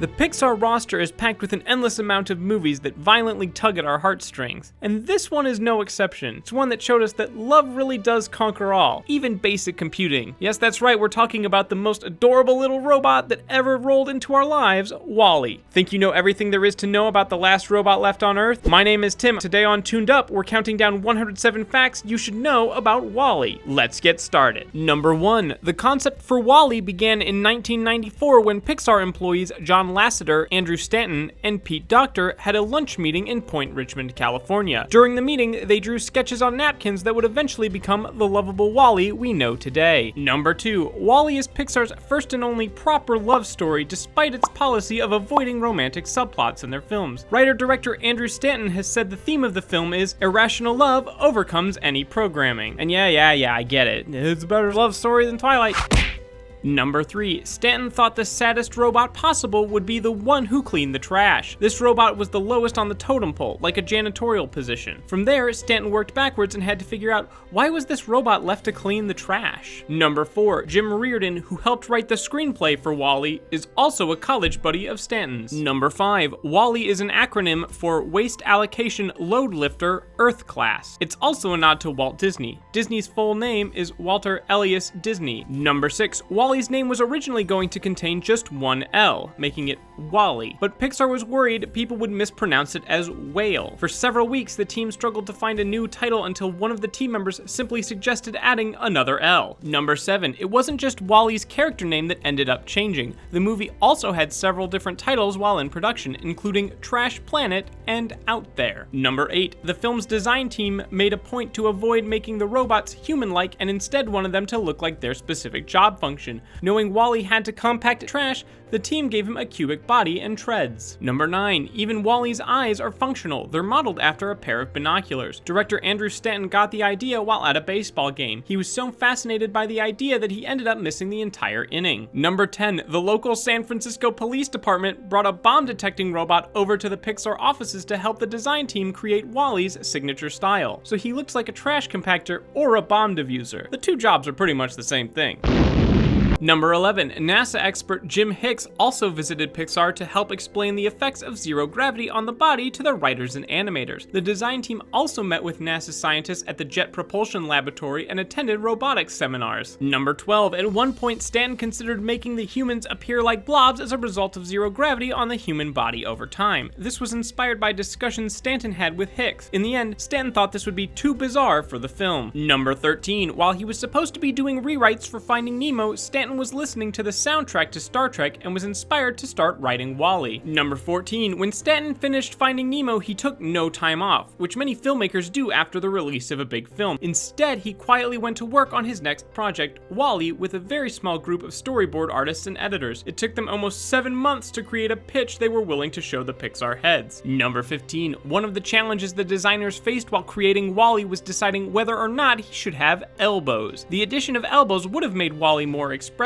The Pixar roster is packed with an endless amount of movies that violently tug at our heartstrings, and this one is no exception. It's one that showed us that love really does conquer all, even basic computing. Yes, that's right, we're talking about the most adorable little robot that ever rolled into our lives, Wally. Think you know everything there is to know about the last robot left on Earth? My name is Tim. Today on Tuned Up, we're counting down 107 facts you should know about Wally. Let's get started. Number 1. The concept for Wally began in 1994 when Pixar employees John Lasseter, Andrew Stanton, and Pete Docter had a lunch meeting in Point Richmond, California. During the meeting, they drew sketches on napkins that would eventually become the lovable Wally we know today. Number 2. Wally is Pixar's first and only proper love story despite its policy of avoiding romantic subplots in their films. Writer-director Andrew Stanton has said the theme of the film is irrational love overcomes any programming. And yeah, I get it. It's a better love story than Twilight. Number 3. Stanton thought the saddest robot possible would be the one who cleaned the trash. This robot was the lowest on the totem pole, like a janitorial position. From there, Stanton worked backwards and had to figure out why was this robot left to clean the trash. Number 4. Jim Reardon, who helped write the screenplay for Wally, is also a college buddy of Stanton's. Number 5. Wally is an acronym for Waste Allocation Load Lifter Earth Class. It's also a nod to Walt Disney. Disney's full name is Walter Elias Disney. Number 6. Wally's name was originally going to contain just one L, making it Wally, but Pixar was worried people would mispronounce it as whale. For several weeks, the team struggled to find a new title until one of the team members simply suggested adding another L. Number 7. It wasn't just Wally's character name that ended up changing. The movie also had several different titles while in production, including Trash Planet and Out There. Number 8. The film's design team made a point to avoid making the robots human-like and instead wanted them to look like their specific job function. Knowing Wally had to compact trash, the team gave him a cubic body and treads. Number 9. Even Wally's eyes are functional. They're modeled after a pair of binoculars. Director Andrew Stanton got the idea while at a baseball game. He was so fascinated by the idea that he ended up missing the entire inning. Number 10. The local San Francisco Police Department brought a bomb detecting robot over to the Pixar offices to help the design team create Wally's signature style. So he looks like a trash compactor or a bomb diffuser. The two jobs are pretty much the same thing. Number 11. NASA expert Jim Hicks also visited Pixar to help explain the effects of zero gravity on the body to the writers and animators. The design team also met with NASA scientists at the Jet Propulsion Laboratory and attended robotics seminars. Number 12. At one point, Stanton considered making the humans appear like blobs as a result of zero gravity on the human body over time. This was inspired by discussions Stanton had with Hicks. In the end, Stanton thought this would be too bizarre for the film. Number 13. While he was supposed to be doing rewrites for Finding Nemo, Stanton was listening to the soundtrack to Star Trek and was inspired to start writing Wally. Number 14. When Stanton finished Finding Nemo, he took no time off, which many filmmakers do after the release of a big film. Instead, he quietly went to work on his next project, Wally, with a very small group of storyboard artists and editors. It took them almost 7 months to create a pitch they were willing to show the Pixar heads. Number 15. One of the challenges the designers faced while creating Wally was deciding whether or not he should have elbows. The addition of elbows would have made Wally more expressive,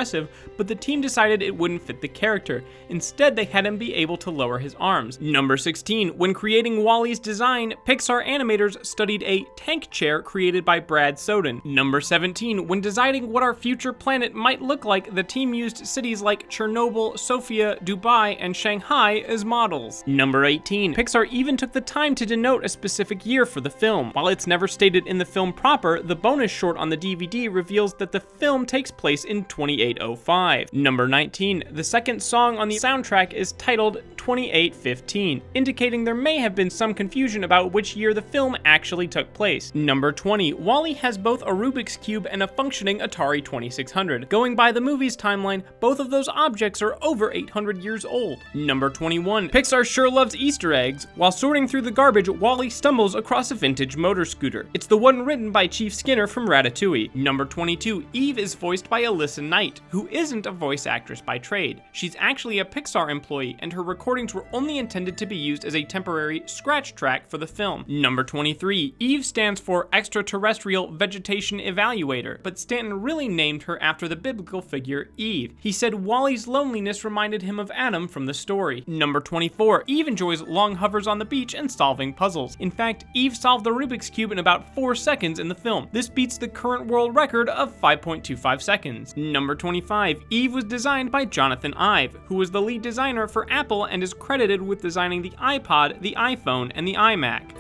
but the team decided it wouldn't fit the character. Instead, they had him be able to lower his arms. Number 16. When creating Wally's design, Pixar animators studied a tank chair created by Brad Soden. Number 17. When deciding what our future planet might look like, the team used cities like Chernobyl, Sofia, Dubai, and Shanghai as models. Number 18. Pixar even took the time to denote a specific year for the film. While it's never stated in the film proper, the bonus short on the DVD reveals that the film takes place in 2805. Number 19. The second song on the soundtrack is titled 2815, indicating there may have been some confusion about which year the film actually took place. Number 20. Wally has both a Rubik's Cube and a functioning Atari 2600. Going by the movie's timeline, both of those objects are over 800 years old. Number 21. Pixar sure loves Easter eggs. While sorting through the garbage, Wally stumbles across a vintage motor scooter. It's the one written by Chief Skinner from Ratatouille. Number 22. Eve is voiced by Alyssa Knight, who isn't a voice actress by trade. She's actually a Pixar employee, and her recordings were only intended to be used as a temporary scratch track for the film. Number 23. Eve stands for Extraterrestrial Vegetation Evaluator, but Stanton really named her after the biblical figure Eve. He said Wally's loneliness reminded him of Adam from the story. Number 24. Eve enjoys long hovers on the beach and solving puzzles. In fact, Eve solved the Rubik's Cube in about 4 seconds in the film. This beats the current world record of 5.25 seconds. Number 25, Eve was designed by Jonathan Ive, who was the lead designer for Apple and is credited with designing the iPod, the iPhone, and the iMac.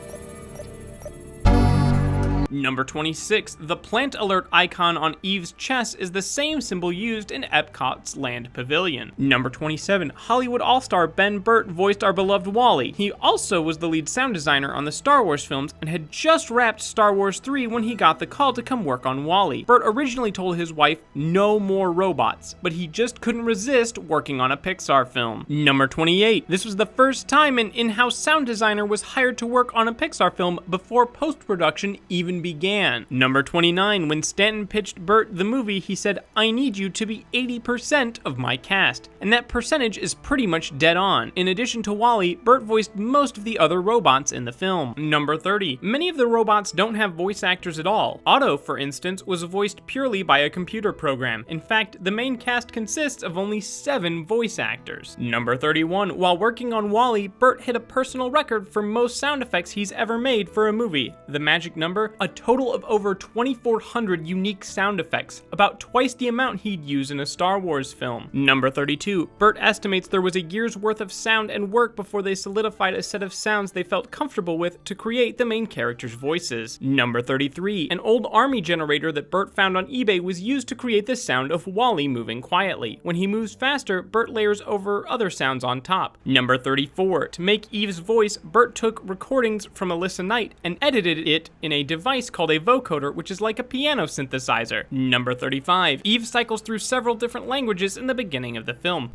Number 26, the plant alert icon on Eve's chest is the same symbol used in Epcot's Land Pavilion. Number 27, Hollywood all-star Ben Burtt voiced our beloved Wally. He also was the lead sound designer on the Star Wars films and had just wrapped Star Wars 3 when he got the call to come work on Wally. Burtt originally told his wife no more robots, but he just couldn't resist working on a Pixar film. Number 28, this was the first time an in-house sound designer was hired to work on a Pixar film before post-production even began. Number 29, when Stanton pitched Burtt the movie, he said, "I need you to be 80% of my cast." And that percentage is pretty much dead on. In addition to Wally, Burtt voiced most of the other robots in the film. Number 30, many of the robots don't have voice actors at all. Otto, for instance, was voiced purely by a computer program. In fact, the main cast consists of only 7 voice actors. Number 31, while working on Wally, Burtt hit a personal record for most sound effects he's ever made for a movie. The magic number? A total of over 2,400 unique sound effects, about twice the amount he'd use in a Star Wars film. Number 32, Burtt estimates there was a year's worth of sound and work before they solidified a set of sounds they felt comfortable with to create the main characters' voices. Number 33, an old army generator that Burtt found on eBay was used to create the sound of Wally moving quietly. When he moves faster, Burtt layers over other sounds on top. Number 34, to make Eve's voice, Burtt took recordings from Alyssa Knight and edited it in a device called a vocoder, which is like a piano synthesizer. Number 35, Eve cycles through several different languages in the beginning of the film.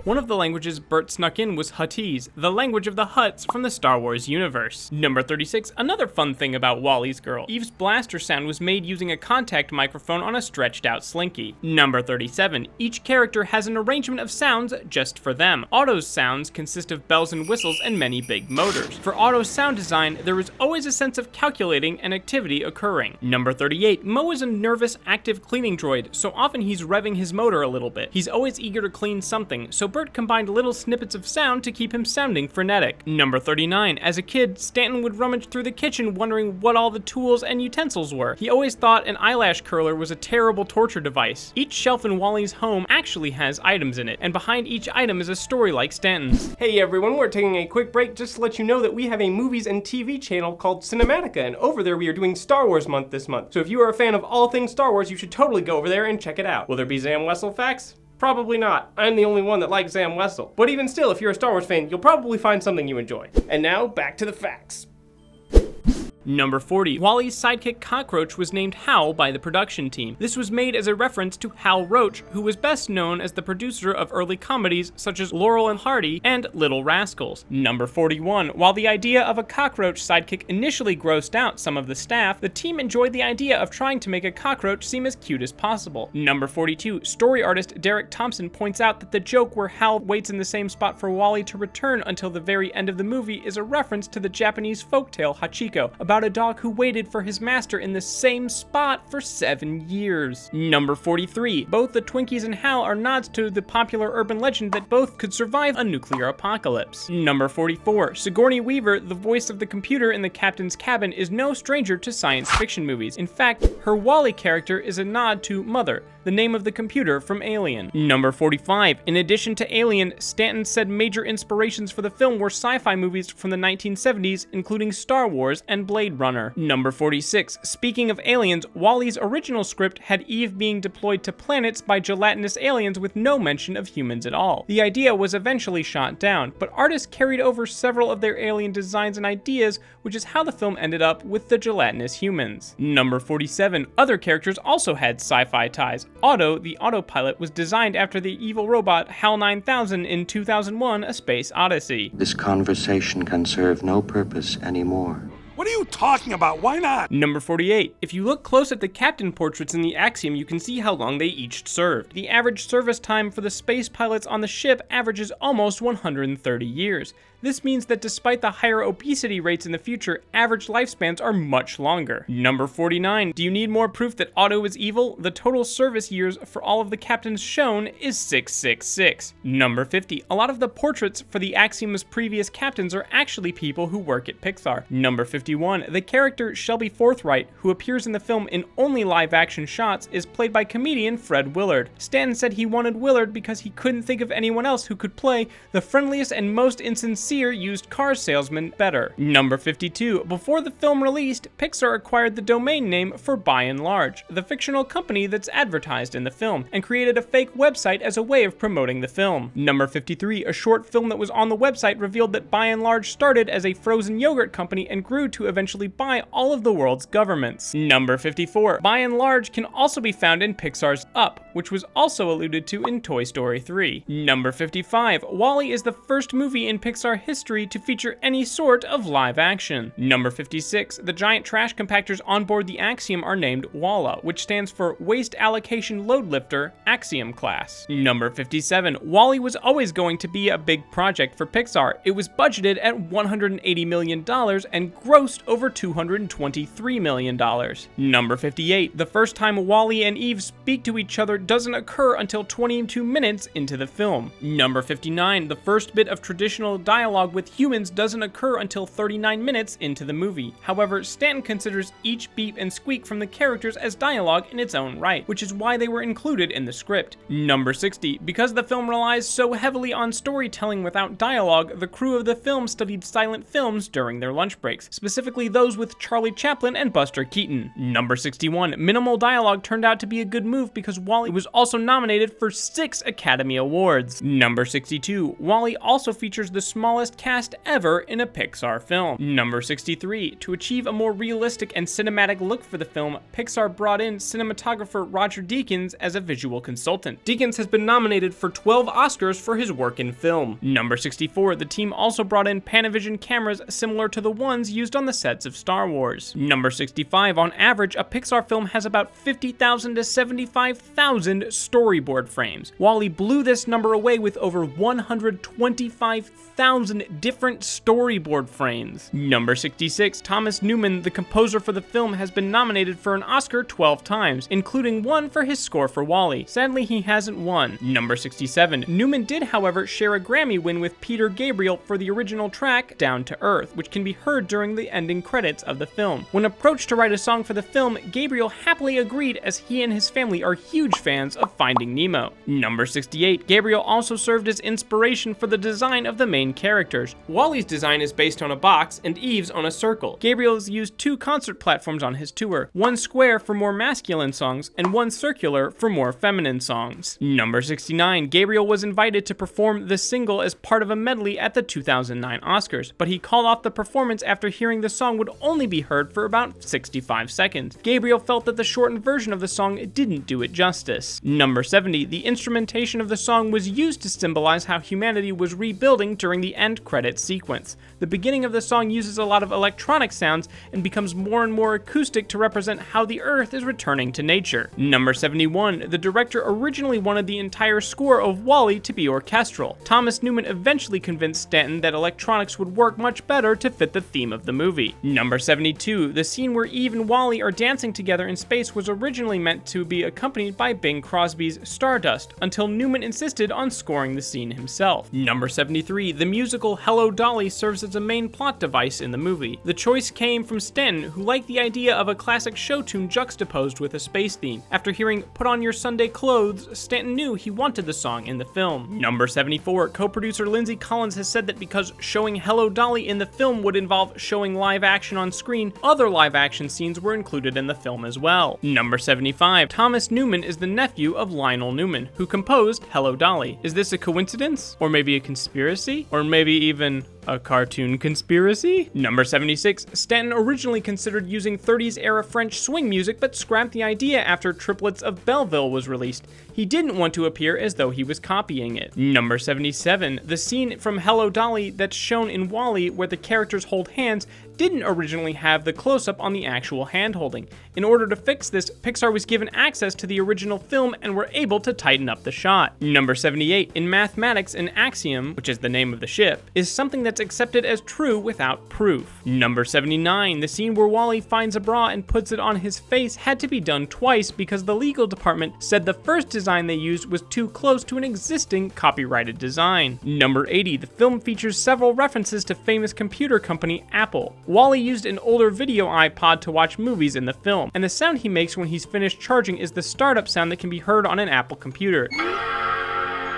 One of the languages Burtt snuck in was Huttese, the language of the Hutts from the Star Wars universe. Number 36, another fun thing about Wally's girl. Eve's blaster sound was made using a contact microphone on a stretched out slinky. Number 37, each character has an arrangement of sounds just for them. Otto's sounds consist of bells and whistles and many big motors. For Otto's sound design, there is always a sense of calculating and activity occurring. Number 38, Mo is a nervous, active cleaning droid, so often he's revving his motor a little bit. He's always eager to clean something, so Burtt combined little snippets of sound to keep him sounding frenetic. Number 39, as a kid, Stanton would rummage through the kitchen wondering what all the tools and utensils were. He always thought an eyelash curler was a terrible torture device. Each shelf in Wally's home actually has items in it, and behind each item is a story like Stanton's. Hey everyone, we're taking a quick break just to let you know that we have a movies and TV channel called Cinematica, and over there we are doing Star Wars month this month. So if you are a fan of all things Star Wars, you should totally go over there and check it out. Will there be Zam Wessel facts? Probably not. I'm the only one that likes Zam Wessel. But even still, if you're a Star Wars fan, you'll probably find something you enjoy. And now, back to the facts. Number 40, Wally's sidekick Cockroach was named Hal by the production team. This was made as a reference to Hal Roach, who was best known as the producer of early comedies such as Laurel and Hardy and Little Rascals. Number 41, while the idea of a cockroach sidekick initially grossed out some of the staff, the team enjoyed the idea of trying to make a cockroach seem as cute as possible. Number 42, story artist Derek Thompson points out that the joke where Hal waits in the same spot for Wally to return until the very end of the movie is a reference to the Japanese folktale Hachiko, about a dog who waited for his master in the same spot for 7 years. Number 43, both the Twinkies and Hal are nods to the popular urban legend that both could survive a nuclear apocalypse. Number 44, Sigourney Weaver, the voice of the computer in the captain's cabin, is no stranger to science fiction movies. In fact, her Wally character is a nod to Mother, the name of the computer from Alien. Number 45, in addition to Alien, Stanton said major inspirations for the film were sci-fi movies from the 1970s, including Star Wars and Blade Runner. Number 46, speaking of aliens, Wally's original script had Eve being deployed to planets by gelatinous aliens with no mention of humans at all. The idea was eventually shot down, but artists carried over several of their alien designs and ideas, which is how the film ended up with the gelatinous humans. Number 47, other characters also had sci-fi ties. Otto, the autopilot, was designed after the evil robot HAL 9000 in 2001: A Space Odyssey. This conversation can serve no purpose anymore. What are you talking about? Why not? Number 48. If you look close at the captain portraits in the Axiom, you can see how long they each served. The average service time for the space pilots on the ship averages almost 130 years. This means that despite the higher obesity rates in the future, average lifespans are much longer. Number 49. Do you need more proof that Otto is evil? The total service years for all of the captains shown is 666. Number 50. A lot of the portraits for the Axiom's previous captains are actually people who work at Pixar. Number 51. The character Shelby Forthright, who appears in the film in only live-action shots, is played by comedian Fred Willard. Stanton said he wanted Willard because he couldn't think of anyone else who could play the friendliest and most insincere used car salesman better. Number 52. Before the film released, Pixar acquired the domain name for By and Large, the fictional company that's advertised in the film, and created a fake website as a way of promoting the film. Number 53. A short film that was on the website revealed that By and Large started as a frozen yogurt company and grew to eventually buy all of the world's governments. Number 54. By and Large can also be found in Pixar's Up, which was also alluded to in Toy Story 3. Number 55. Wally is the first movie in Pixar history to feature any sort of live action. Number 56. The giant trash compactors on board the Axiom are named WALA, which stands for Waste Allocation Load Lifter Axiom Class. Number 57. Wally was always going to be a big project for Pixar. It was budgeted at $180 million and grossed over $223 million. Number 58. The first time Wally and Eve speak to each other doesn't occur until 22 minutes into the film. Number 59. The first bit of traditional dialogue with humans doesn't occur until 39 minutes into the movie. However, Stanton considers each beep and squeak from the characters as dialogue in its own right, which is why they were included in the script. Number 60. Because the film relies so heavily on storytelling without dialogue, the crew of the film studied silent films during their lunch breaks, specifically those with Charlie Chaplin and Buster Keaton. Number 61. Minimal dialogue turned out to be a good move because Wally was also nominated for 6 Academy Awards. Number 62. Wally also features the smallest cast ever in a Pixar film. Number 63. To achieve a more realistic and cinematic look for the film, Pixar brought in cinematographer Roger Deakins as a visual consultant. Deakins has been nominated for 12 Oscars for his work in film. Number 64. The team also brought in Panavision cameras similar to the ones used on the sets of Star Wars. Number 65. On average, a Pixar film has about 50,000 to 75,000 storyboard frames. Wally blew this number away with over 125,000 different storyboard frames. Number 66. Thomas Newman, the composer for the film, has been nominated for an Oscar 12 times, including one for his score for Wally. Sadly, he hasn't won. Number 67. Newman did, however, share a Grammy win with Peter Gabriel for the original track Down to Earth, which can be heard during the ending credits of the film. When approached to write a song for the film, Gabriel happily agreed as he and his family are huge fans of Finding Nemo. Number 68. Gabriel also served as inspiration for the design of the main characters. Wally's design is based on a box and Eve's on a circle. Gabriel has used 2 concert platforms on his tour, one square for more masculine songs and one circular for more feminine songs. Number 69. Gabriel was invited to perform the single as part of a medley at the 2009 Oscars, but he called off the performance after hearing the song would only be heard for about 65 seconds. Gabriel felt that the shortened version of the song didn't do it justice. Number 70. The instrumentation of the song was used to symbolize how humanity was rebuilding during the end credits sequence. The beginning of the song uses a lot of electronic sounds and becomes more and more acoustic to represent how the Earth is returning to nature. Number 71. The director originally wanted the entire score of Wally to be orchestral. Thomas Newman eventually convinced Stanton that electronics would work much better to fit the theme of the movie. Number 72. The scene where Eve and Wally are dancing together in space was originally meant to be accompanied by Bing Crosby's Stardust, until Newman insisted on scoring the scene himself. Number 73. The musical Hello Dolly serves as a main plot device in the movie. The choice came from Stanton, who liked the idea of a classic show tune juxtaposed with a space theme. After hearing Put On Your Sunday Clothes, Stanton knew he wanted the song in the film. Number 74. Co-producer Lindsay Collins has said that because showing Hello Dolly in the film would involve showing live action on screen, other live action scenes were included in the film as well. Number 75. Thomas Newman is the nephew of Lionel Newman, who composed Hello Dolly. Is this a coincidence? Or maybe a conspiracy? Or maybe even a cartoon conspiracy? Number 76. Stanton originally considered using 30s era French swing music, but scrapped the idea after Triplets of Belleville was released. He didn't want to appear as though he was copying it. Number 77. The scene from Hello Dolly that's shown in Wally where the characters hold hands didn't originally have the close-up on the actual hand-holding. In order to fix this, Pixar was given access to the original film and were able to tighten up the shot. Number 78. In mathematics, an axiom, which is the name of the ship, is something that's that's accepted as true without proof. Number 79, the scene where Wally finds a bra and puts it on his face had to be done twice because the legal department said the first design they used was too close to an existing copyrighted design. Number 80, the film features several references to famous computer company Apple. Wally used an older video iPod to watch movies in the film, and the sound he makes when he's finished charging is the startup sound that can be heard on an Apple computer.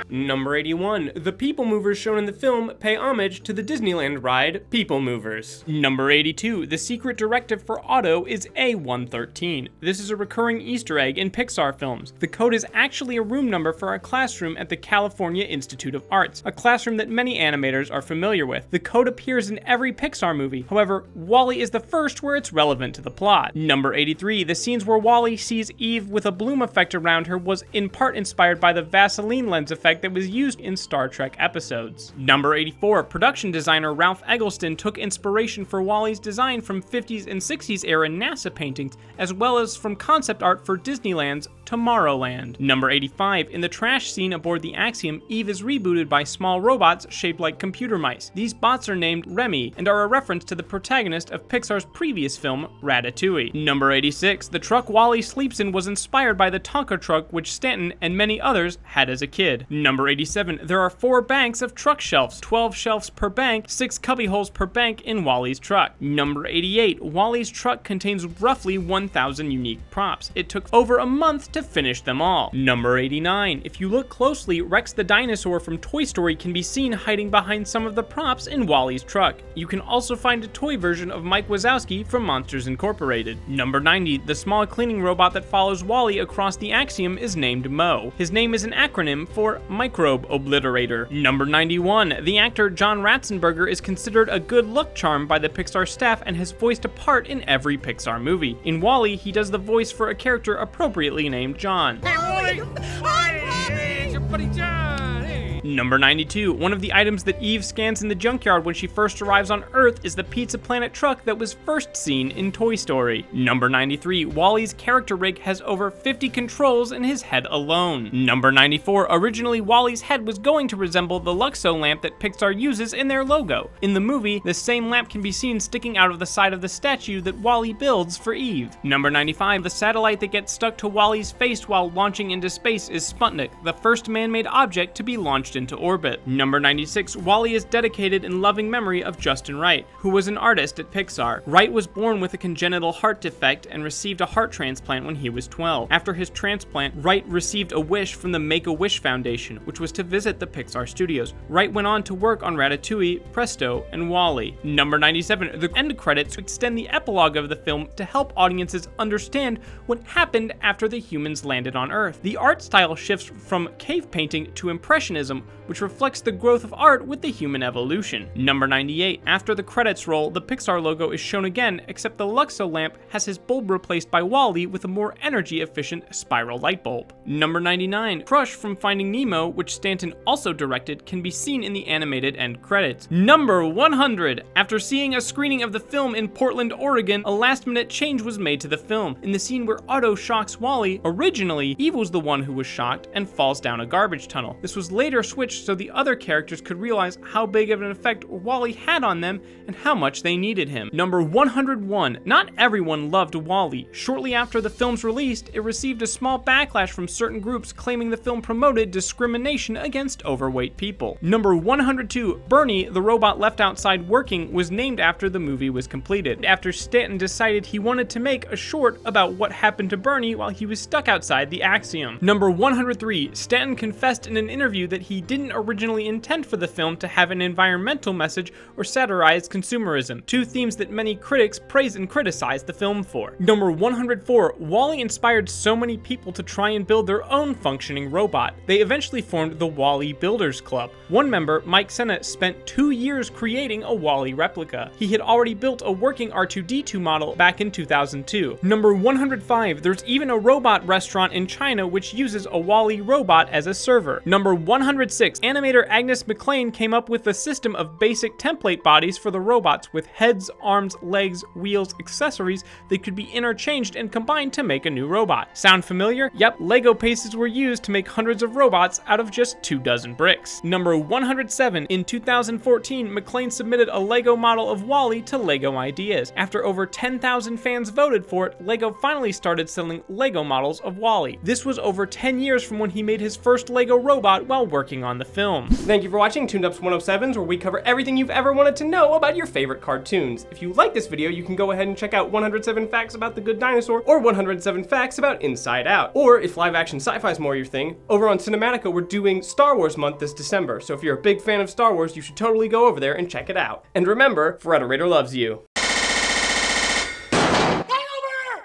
Number 81, the People Movers shown in the film pay homage to the Disneyland ride People Movers. Number 82, the secret directive for Otto is A113. This is a recurring Easter egg in Pixar films. The code is actually a room number for a classroom at the California Institute of Arts, a classroom that many animators are familiar with. The code appears in every Pixar movie, however, Wally is the first where it's relevant to the plot. Number 83, the scenes where Wally sees Eve with a bloom effect around her was in part inspired by the Vaseline lens effect that was used in Star Trek episodes. Number 84, production designer Ralph Eggleston took inspiration for Wally's design from 50s and 60s era NASA paintings, as well as from concept art for Disneyland's Tomorrowland. Number 85, in the trash scene aboard the Axiom, Eve is rebooted by small robots shaped like computer mice. These bots are named Remy and are a reference to the protagonist of Pixar's previous film, Ratatouille. Number 86, the truck Wally sleeps in was inspired by the Tonka truck which Stanton and many others had as a kid. Number 87, there are 4 banks of truck shelves, 12 shelves per bank, 6 cubbyholes per bank in Wally's truck. Number 88, Wally's truck contains roughly 1,000 unique props. It took over a month to finish them all. Number 89, if you look closely, Rex the dinosaur from Toy Story can be seen hiding behind some of the props in Wally's truck. You can also find a toy version of Mike Wazowski from Monsters Incorporated. Number 90, the small cleaning robot that follows Wally across the Axiom is named Mo. His name is an acronym for Microbe Obliterator. Number 91, the actor John Ratzenberger is considered a good look charm by the Pixar staff and has voiced a part in every Pixar movie. In Wally, he does the voice for a character appropriately named John. Hey, Wally! Hey, it's your buddy John! Hey! Number 92, one of the items that Eve scans in the junkyard when she first arrives on Earth is the Pizza Planet truck that was first seen in Toy Story. Number 93, Wally's character rig has over 50 controls in his head alone. Number 94, originally Wally's head was going to resemble the Luxo lamp that Pixar uses in their logo. In the movie, the same lamp can be seen sticking out of the side of the statue that Wally builds for Eve. Number 95, the satellite that gets stuck to Wally's face while launching into space is Sputnik, the first man-made object to be launched into orbit. Number 96, Wally is dedicated in loving memory of Justin Wright, who was an artist at Pixar. Wright was born with a congenital heart defect and received a heart transplant when he was 12. After his transplant, Wright received a wish from the Make-A-Wish Foundation, which was to visit the Pixar studios. Wright went on to work on Ratatouille, Presto, and Wally. Number 97, the end credits extend the epilogue of the film to help audiences understand what happened after the humans landed on Earth. The art style shifts from cave painting to Impressionism, which reflects the growth of art with the human evolution. Number 98, after the credits roll, the Pixar logo is shown again, except the Luxo lamp has his bulb replaced by Wally with a more energy-efficient spiral light bulb. Number 99, Crush from Finding Nemo, which Stanton also directed, can be seen in the animated end credits. Number 100, after seeing a screening of the film in Portland, Oregon, a last-minute change was made to the film. In the scene where Otto shocks Wally, originally, Eve was the one who was shocked and falls down a garbage tunnel. This was later switched so the other characters could realize how big of an effect Wally had on them and how much they needed him. Number 101, not everyone loved Wally. Shortly after the film's released, it received a small backlash from certain groups claiming the film promoted discrimination against overweight people. Number 102, Bernie, the robot left outside working, was named after the movie was completed, after Stanton decided he wanted to make a short about what happened to Bernie while he was stuck outside the Axiom. Number 103, Stanton confessed in an interview that he didn't originally intend for the film to have an environmental message or satirize consumerism, two themes that many critics praise and criticize the film for. Number 104, Wally inspired so many people to try and build their own functioning robot. They eventually formed the Wally Builders Club. One member, Mike Senna, spent 2 years creating a Wally replica. He had already built a working R2-D2 model back in 2002. Number 105, there's even a robot restaurant in China which uses a Wally robot as a server. Number 106, 106. Animator Agnes McLean came up with a system of basic template bodies for the robots with heads, arms, legs, wheels, accessories that could be interchanged and combined to make a new robot. Sound familiar? Yep, Lego pieces were used to make hundreds of robots out of just 24 bricks. Number 107. In 2014, McLean submitted a Lego model of Wally to Lego Ideas. After over 10,000 fans voted for it, Lego finally started selling Lego models of Wally. This was over 10 years from when he made his first Lego robot while working on the film. Thank you for watching ToonedUp's 107s, where we cover everything you've ever wanted to know about your favorite cartoons. If you like this video, you can go ahead and check out 107 Facts About the Good Dinosaur or 107 Facts About Inside Out. Or if live-action sci-fi is more your thing, over on Cinematica we're doing Star Wars month this December, so if you're a big fan of Star Wars, you should totally go over there and check it out. And remember, Frederator loves you.